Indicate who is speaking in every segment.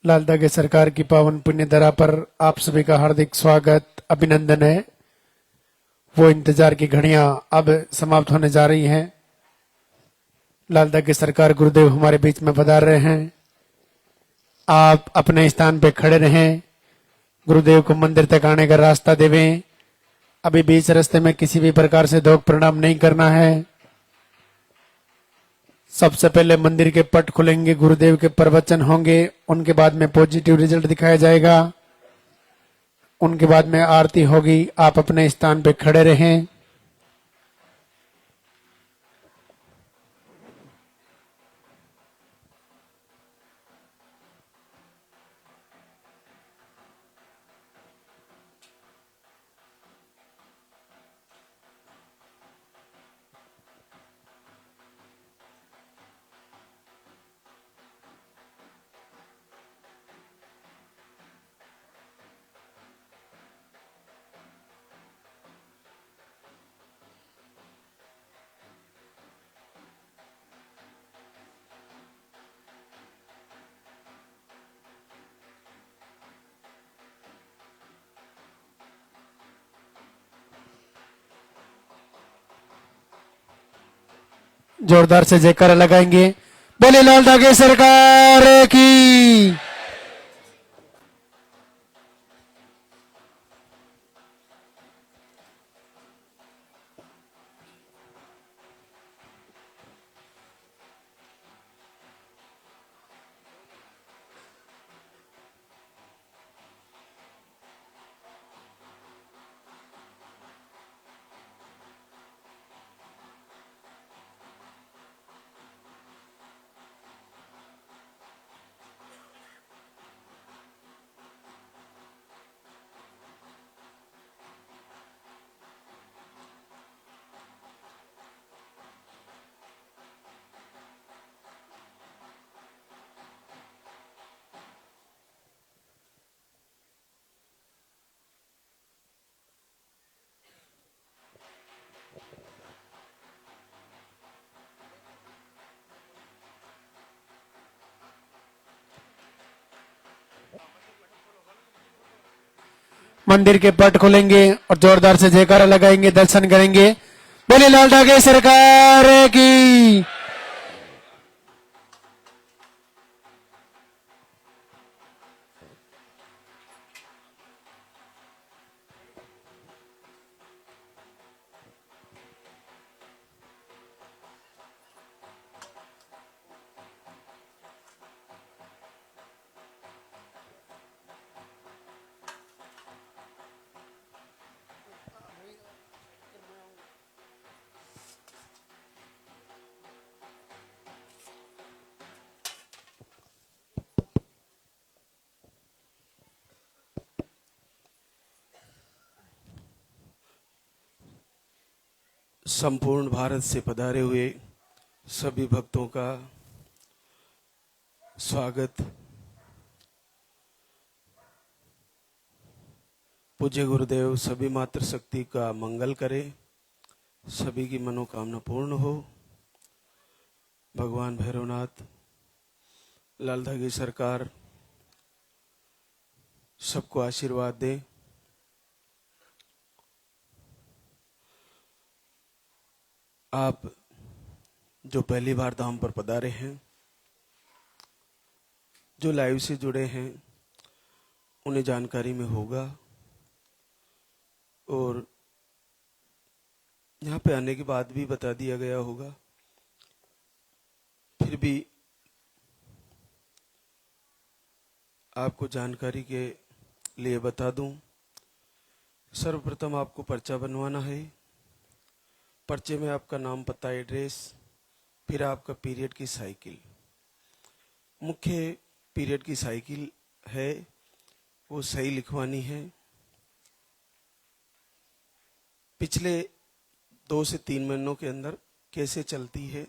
Speaker 1: लाल दागे सरकार की पावन पुण्य धरा पर आप सभी का हार्दिक स्वागत अभिनंदन है। वो इंतजार की घड़ियां अब समाप्त होने जा रही हैं। लाल दागे सरकार गुरुदेव हमारे बीच में पधार रहे हैं। आप अपने स्थान पे खड़े रहें। गुरुदेव को मंदिर तक आने का रास्ता देवें। अभी बीच रास्ते में किसी भी प्रकार से धोख प्रणाम नहीं करना है। सबसे पहले मंदिर के पट खुलेंगे, गुरुदेव के प्रवचन होंगे, उनके बाद में पॉजिटिव रिजल्ट दिखाया जाएगा। उनके बाद में आरती होगी। आप अपने स्थान पे खड़े रहें। जोरदार से जयकारा लगाएंगे। बोले लाल दागे सरकार की। मंदिर के पट खोलेंगे और जोरदार से जयकारा लगाएंगे, दर्शन करेंगे। बोले लाल दागे सरकार की।
Speaker 2: संपूर्ण भारत से पधारे हुए सभी भक्तों का स्वागत। पूज्य गुरुदेव सभी मातृशक्ति का मंगल करे, सभी की मनोकामना पूर्ण हो। भगवान भैरवनाथ, लाल धागे सरकार सबको आशीर्वाद दे। आप जो पहली बार धाम पर पधारे हैं, जो लाइव से जुड़े हैं, उन्हें जानकारी में होगा। और यहाँ पे आने के बाद भी बता दिया गया होगा, फिर भी आपको जानकारी के लिए बता दूं। सर्वप्रथम आपको पर्चा बनवाना है। पर्चे में आपका नाम, पता, एड्रेस, फिर आपका पीरियड की साइकिल, मुख्य पीरियड की साइकिल है वो सही लिखवानी है। पिछले 2 से 3 महीनों के अंदर कैसे चलती है,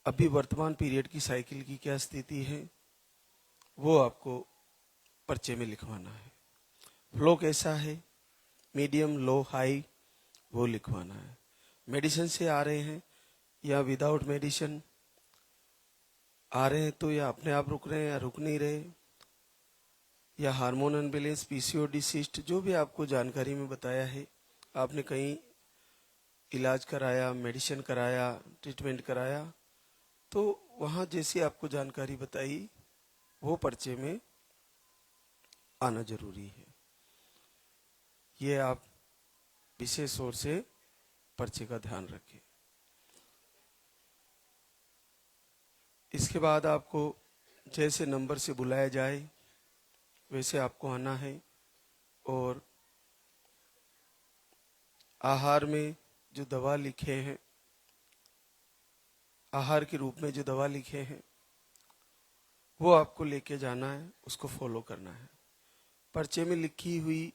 Speaker 2: अभी वर्तमान पीरियड की साइकिल की क्या स्थिति है, वो आपको पर्चे में लिखवाना है। फ्लो कैसा है, मीडियम, लो, हाई, वो लिखवाना है। मेडिसिन से आ रहे हैं या विदाउट मेडिसिन, आ रहे हैं तो या अपने आप रुक रहे हैं या रुक नहीं रहे, या हार्मोन अनबैलेंस, पीसीओडी, सिस्ट, जो भी आपको जानकारी में बताया है, आपने कहीं इलाज कराया, मेडिसिन कराया, ट्रीटमेंट कराया, तो वहाँ जैसी आपको जानकारी बताई वो पर्चे में आना जरूरी है। ये आप विशेष तौर से पर्चे का ध्यान रखें। इसके बाद आपको जैसे नंबर से बुलाया जाए वैसे आपको आना है, और आहार में जो दवा लिखे हैं, आहार के रूप में जो दवा लिखे हैं वो आपको लेके जाना है, उसको फॉलो करना है। पर्चे में लिखी हुई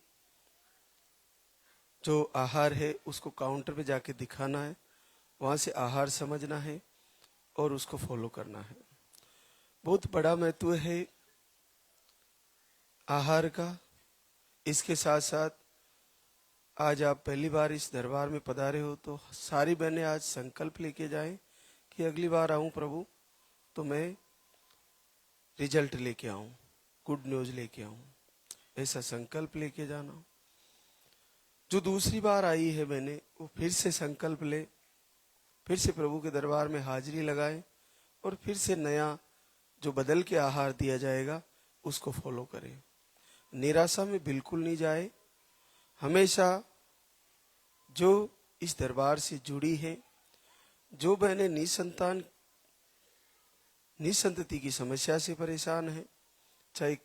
Speaker 2: जो आहार है उसको काउंटर पे जाके दिखाना है, वहां से आहार समझना है और उसको फॉलो करना है। बहुत बड़ा महत्व है आहार का। इसके साथ साथ आज आप पहली बार इस दरबार में पधारे हो तो सारी बहनें आज संकल्प लेके जाएं कि अगली बार आऊं प्रभु तो मैं रिजल्ट लेके आऊं, गुड न्यूज लेके आऊं, ऐसा संकल्प लेके जाना। जो दूसरी बार आई है बहनें वो फिर से संकल्प ले, फिर से प्रभु के दरबार में हाजिरी लगाए और फिर से नया जो बदल के आहार दिया जाएगा उसको फॉलो करें। निराशा में बिल्कुल नहीं जाए। हमेशा जो इस दरबार से जुड़ी है, जो बहनें निसंतति की समस्या से परेशान है, चाहे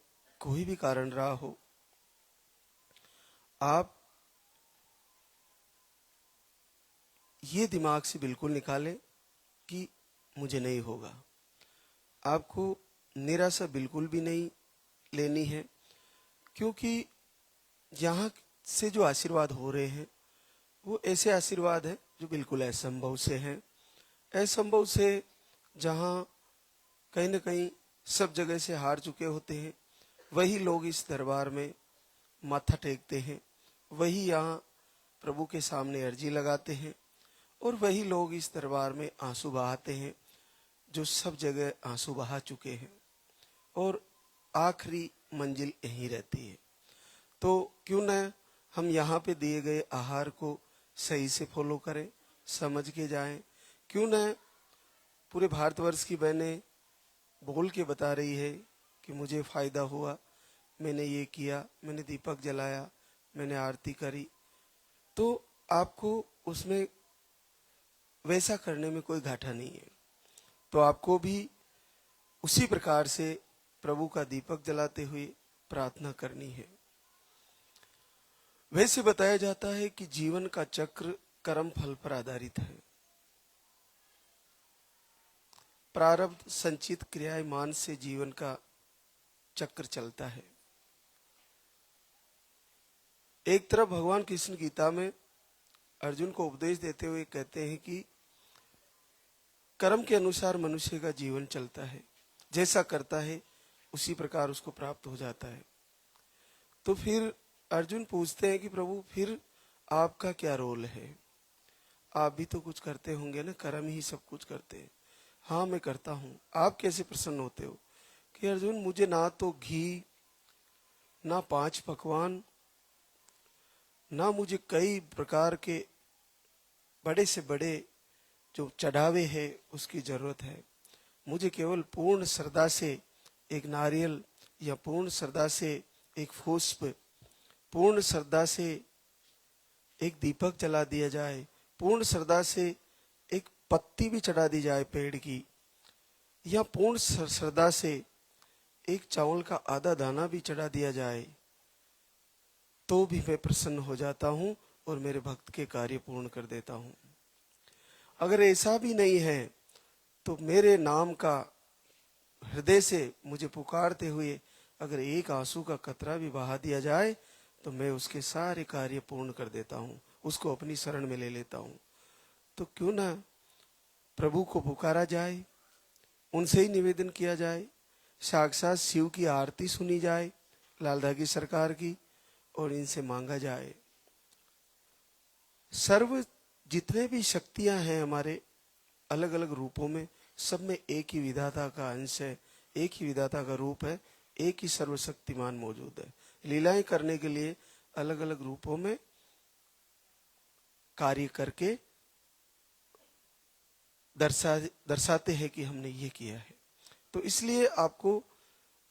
Speaker 2: कोई भी कारण रहा हो, आप ये दिमाग से बिल्कुल निकालें कि मुझे नहीं होगा। आपको निराशा बिल्कुल भी नहीं लेनी है, क्योंकि यहाँ से जो आशीर्वाद हो रहे हैं वो ऐसे आशीर्वाद हैं जो बिल्कुल असंभव से हैं। असंभव से जहाँ कहीं न कहीं सब जगह से हार चुके होते हैं, वही लोग इस दरबार में माथा टेकते हैं, वही यहाँ प्रभु के सामने अर्जी लगाते हैं, और वही लोग इस दरबार में आंसू बहाते हैं जो सब जगह आंसू बहा चुके हैं, और आखिरी मंजिल यहीं रहती है। तो क्यों न हम यहाँ पे दिए गए आहार को सही से फॉलो करें, समझ के जाएं। क्यों न पूरे भारतवर्ष की बहनें बोल के बता रही है कि मुझे फायदा हुआ, मैंने ये किया, मैंने दीपक जलाया, मैंने आरती करी, तो आपको उसमें वैसा करने में कोई घाटा नहीं है। तो आपको भी उसी प्रकार से प्रभु का दीपक जलाते हुए प्रार्थना करनी है। वैसे बताया जाता है कि जीवन का चक्र कर्म फल पर आधारित है। प्रारब्ध संचित क्रियाएं मान से जीवन का चक्र चलता है। एक तरफ भगवान कृष्ण गीता में अर्जुन को उपदेश देते हुए कहते हैं कि कर्म के अनुसार मनुष्य का जीवन चलता है, जैसा करता है उसी प्रकार उसको प्राप्त हो जाता है। तो फिर अर्जुन पूछते हैं कि प्रभु फिर आपका क्या रोल है? आप भी तो कुछ करते होंगे ना, कर्म ही सब कुछ करते हैं। हाँ मैं करता हूँ। आप कैसे प्रसन्न होते हो? कि अर्जुन मुझे ना तो घी, ना 5 पकवान, ना मुझे कई प्रकार के बड़े से बड़े जो चढ़ावे है उसकी जरूरत है। मुझे केवल पूर्ण श्रद्धा से एक नारियल या पूर्ण श्रद्धा से एक पुष्प, पूर्ण श्रद्धा से एक दीपक जला दिया जाए, पूर्ण श्रद्धा से एक पत्ती भी चढ़ा दी जाए पेड़ की, या पूर्ण श्रद्धा से एक चावल का आधा दाना भी चढ़ा दिया जाए, तो भी मैं प्रसन्न हो जाता हूँ और मेरे भक्त के कार्य पूर्ण कर देता हूँ। अगर ऐसा भी नहीं है तो मेरे नाम का हृदय से मुझे पुकारते हुए अगर एक आंसू का कतरा भी बहा दिया जाए तो मैं उसके सारे कार्य पूर्ण कर देता हूँ, उसको अपनी शरण में ले लेता हूँ। तो क्यों ना प्रभु को पुकारा जाए, उनसे ही निवेदन किया जाए, साक्षात शिव की आरती सुनी जाए लालधा की सरकार की, और इनसे मांगा जाए। सर्व जितने भी शक्तियां हैं हमारे अलग अलग रूपों में, सब में एक ही विधाता का अंश है, एक ही विधाता का रूप है, एक ही सर्वशक्तिमान मौजूद है। लीलाएं करने के लिए अलग अलग रूपों में कार्य करके दर्शाते हैं कि हमने ये किया है। तो इसलिए आपको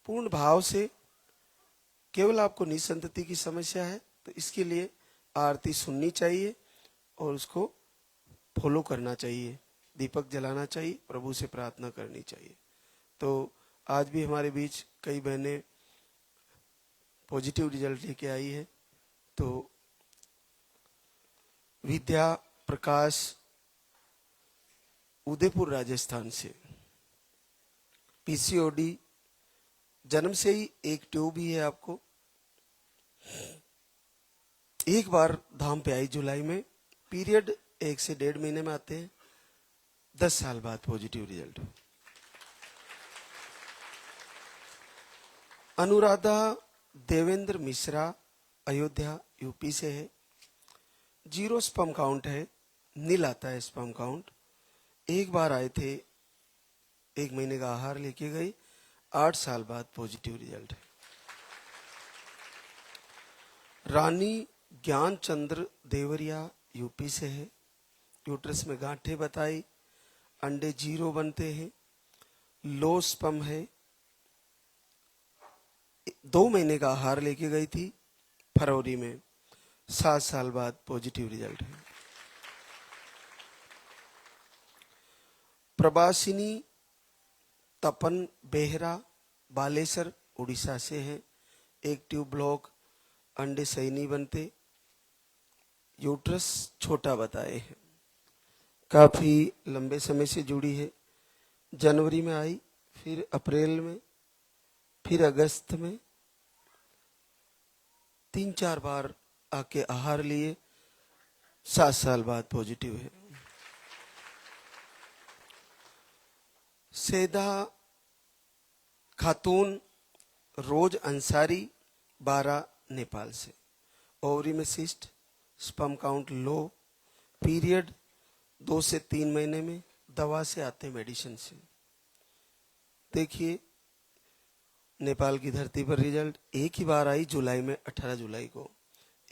Speaker 2: पूर्ण भाव से, केवल आपको निसंतति की समस्या है तो इसके लिए आरती सुननी चाहिए और उसको फॉलो करना चाहिए, दीपक जलाना चाहिए, प्रभु से प्रार्थना करनी चाहिए। तो आज भी हमारे बीच कई बहनें पॉजिटिव रिजल्ट लेके आई है। तो विद्या प्रकाश उदयपुर राजस्थान से, पीसीओडी, जन्म से ही एक ट्यूब ही है आपको, एक बार धाम पे आई जुलाई में, पीरियड 1 से 1.5 महीने में आते हैं, 10 साल बाद positive result. Anuradha Devendra Mishra, Ayodhya UP से है, 0 स्पर्म काउंट है, नील आता है स्पर्म काउंट। एक बार आए थे, 1 महीने का आहार लेके गई, 8 साल बाद पॉजिटिव रिजल्ट है। रानी ज्ञान चंद्र देवरिया यूपी से है, यूट्रस में गांठें बताई, अंडे 0 बनते हैं, लो स्पर्म है, 2 महीने का आहार लेके गई थी फरवरी में, 7 साल बाद पॉजिटिव रिजल्ट है। प्रवासिनी तपन बेहरा, बालेश्वर उड़ीसा से है, एक ट्यूब ब्लॉक, अंडे सही नहीं बनते, यूट्रस छोटा बताए हैं, काफी लंबे समय से जुड़ी है, जनवरी में आई, फिर अप्रैल में, फिर अगस्त में, 3-4 बार आके आहार लिए, 7 साल बाद पॉजिटिव है। सेदा खातून रोज अंसारी, 12 नेपाल से, ओवरी में cyst, sperm count low, period 2 से 3 महीने में, दवा से आते मेडिसिन से। देखिए नेपाल की धरती पर रिजल्ट एक ही बार आई जुलाई में, 18 जुलाई को,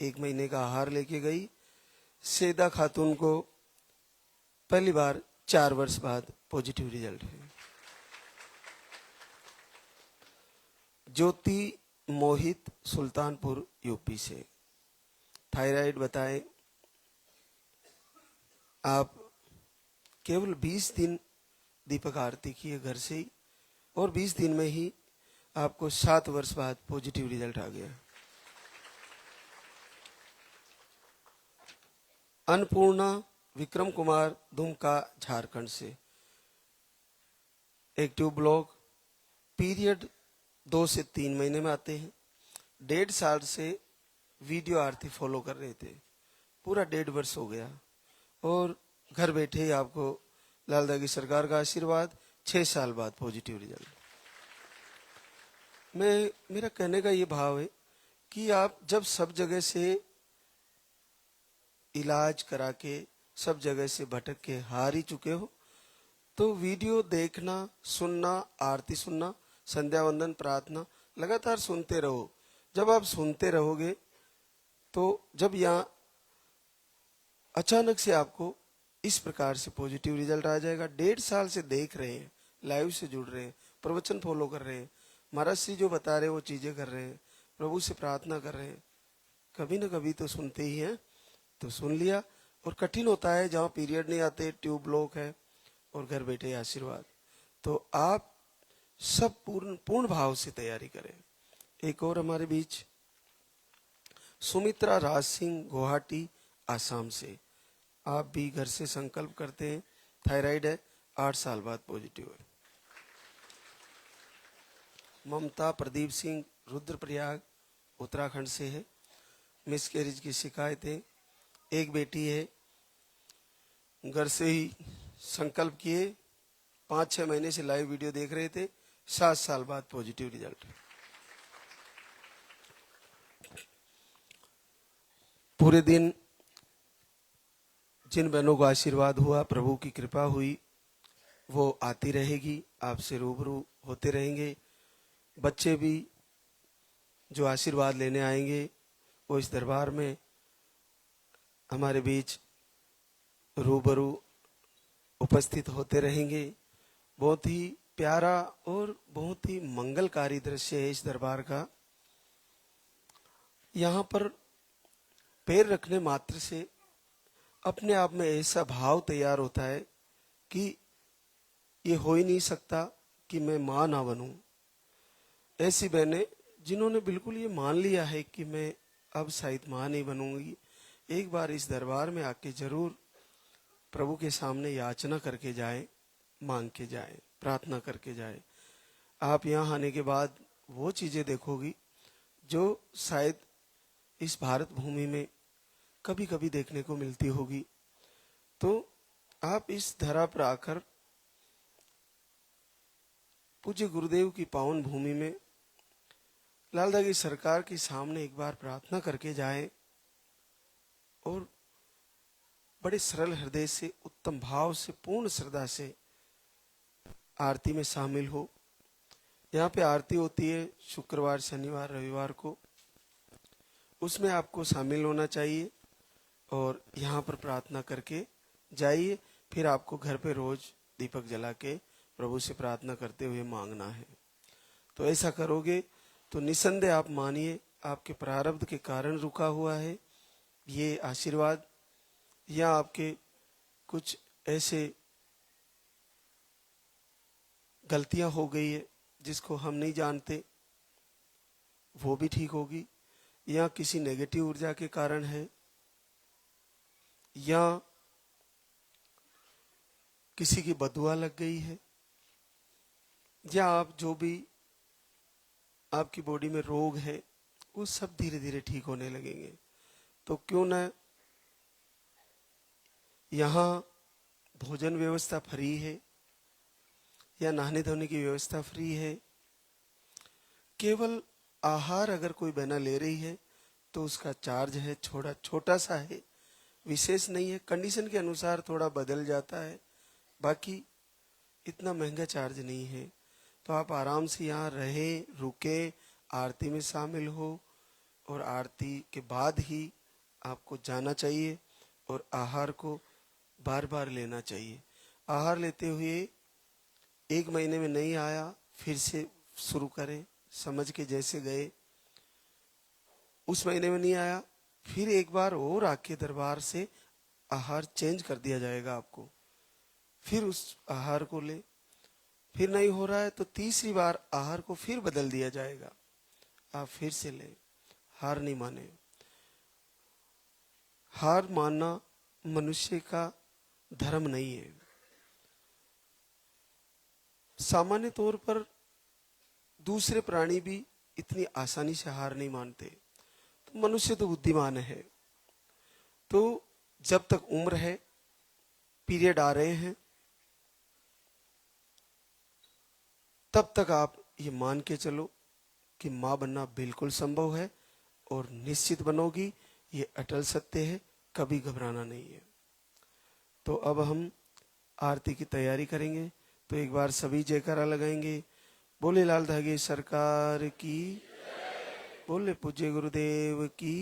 Speaker 2: 1 महीने का आहार लेके गई। सेदा खातून को पहली बार 4 वर्ष बाद पॉजिटिव रिजल्ट है। ज्योति मोहित सुल्तानपुर यूपी से, थायराइड बताएं, आप केवल 20 दिन दीपक आरती किए घर से ही, और 20 दिन में ही आपको 7 वर्ष बाद पॉजिटिव रिजल्ट आ गया। अन्नपूर्णा विक्रम कुमार दुमका झारखंड से, एक ट्यूब ब्लॉक, पीरियड 2 से 3 महीने में आते हैं, 1.5 साल से वीडियो आरती फॉलो कर रहे थे, पूरा 1.5 वर्ष हो गया, और घर बैठे ही आपको लालदा की सरकार का आशीर्वाद, 6 साल बाद पॉजिटिव रिजल्ट। मेरा कहने का ये भाव है कि आप जब सब जगह से इलाज करा के, सब जगह से भटक के हार ही चुके हो, तो वीडियो देखना, सुनना, आरती सुनना, संध्या वंदन प्रार्थना लगातार सुनते रहो। जब आप सुनते रहोगे तो जब यहाँ अचानक से आपको इस प्रकार से पॉजिटिव रिजल्ट आ जाएगा। 1.5 साल से देख रहे हैं, लाइव से जुड़ रहे हैं, प्रवचन फॉलो कर रहे हैं, महाराज श्री जो बता रहे हैं वो चीजें कर रहे हैं, प्रभु से प्रार्थना कर रहे हैं, कभी ना कभी तो सुनते ही हैं, तो सुन लिया। और कठिन होता है जहाँ पीरियड नहीं आते, ट्यूब ब्लॉक है, और घर बैठे आशीर्वाद। तो आप सब पूर्ण भाव से तैयारी करें। एक और हमारे बीच सुमित्रा राज सिंह, गुवाहाटी आसाम से, आप भी घर से संकल्प करते हैं, थायराइड है, 8 साल बाद पॉजिटिव है। ममता प्रदीप सिंह रुद्रप्रयाग उत्तराखंड से है, मिसकैरेज की शिकायत है, एक बेटी है, घर से ही संकल्प किए, 5-6 महीने से लाइव वीडियो देख रहे थे, 7 साल बाद पॉजिटिव रिजल्ट। पूरे दिन जिन बहनों को आशीर्वाद हुआ, प्रभु की कृपा हुई, वो आती रहेगी, आपसे रूबरू होते रहेंगे। बच्चे भी जो आशीर्वाद लेने आएंगे वो इस दरबार में हमारे बीच रूबरू उपस्थित होते रहेंगे। बहुत ही प्यारा और बहुत ही मंगलकारी दृश्य है इस दरबार का। यहाँ पर पैर रखने मात्र से अपने आप में ऐसा भाव तैयार होता है कि ये हो ही नहीं सकता कि मैं माँ ना बनूं। ऐसी बहनें जिन्होंने बिल्कुल ये मान लिया है कि मैं अब शायद माँ नहीं बनूंगी, एक बार इस दरबार में आके जरूर प्रभु के सामने याचना करके जाए, मांग के जाए, प्रार्थना करके जाए। आप यहाँ आने के बाद वो चीजें देखोगी जो शायद इस भारत भूमि में कभी कभी देखने को मिलती होगी। तो आप इस धरा पर आकर पूज्य गुरुदेव की पावन भूमि में लालदा की सरकार के सामने एक बार प्रार्थना करके जाएं और बड़े सरल हृदय से, उत्तम भाव से, पूर्ण श्रद्धा से आरती में शामिल हो। यहाँ पे आरती होती है शुक्रवार, शनिवार, रविवार को, उसमें आपको शामिल होना चाहिए और यहाँ पर प्रार्थना करके जाइए। फिर आपको घर पे रोज दीपक जला के प्रभु से प्रार्थना करते हुए मांगना है। तो ऐसा करोगे तो निसंदेह आप मानिए आपके प्रारब्ध के कारण रुका हुआ है ये आशीर्वाद, या आपके कुछ ऐसे गलतियां हो गई है जिसको हम नहीं जानते, वो भी ठीक होगी, या किसी नेगेटिव ऊर्जा के कारण है, या किसी की बदुआ लग गई है, या आप जो भी आपकी बॉडी में रोग है वो सब धीरे धीरे ठीक होने लगेंगे। तो क्यों न यहाँ भोजन व्यवस्था फ्री है या नहाने धोने की व्यवस्था फ्री है। केवल आहार अगर कोई बहना ले रही है तो उसका चार्ज है, छोटा सा है, विशेष नहीं है, कंडीशन के अनुसार थोड़ा बदल जाता है, बाकी इतना महंगा चार्ज नहीं है। तो आप आराम से यहाँ रहे, रुके, आरती में शामिल हो और आरती के बाद ही आपको जाना चाहिए और आहार को बार बार लेना चाहिए। आहार लेते हुए 1 महीने में नहीं आया फिर से शुरू करें, समझ के जैसे गए, उस महीने में नहीं आया फिर एक बार और आके दरबार से आहार चेंज कर दिया जाएगा आपको, फिर उस आहार को ले, फिर नहीं हो रहा है तो तीसरी बार आहार को फिर बदल दिया जाएगा, आप फिर से ले। हार नहीं माने। हार मानना मनुष्य का धर्म नहीं है। सामान्य तौर पर दूसरे प्राणी भी इतनी आसानी से हार नहीं मानते, तो मनुष्य तो बुद्धिमान है। तो जब तक उम्र है, पीरियड आ रहे हैं, तब तक आप ये मान के चलो कि माँ बनना बिल्कुल संभव है और निश्चित बनोगी, ये अटल सत्य है, कभी घबराना नहीं है। तो अब हम आरती की तैयारी करेंगे, तो एक बार सभी जयकारा लगाएंगे। बोले लाल धागे सरकार की, बोले पूज्य गुरुदेव की।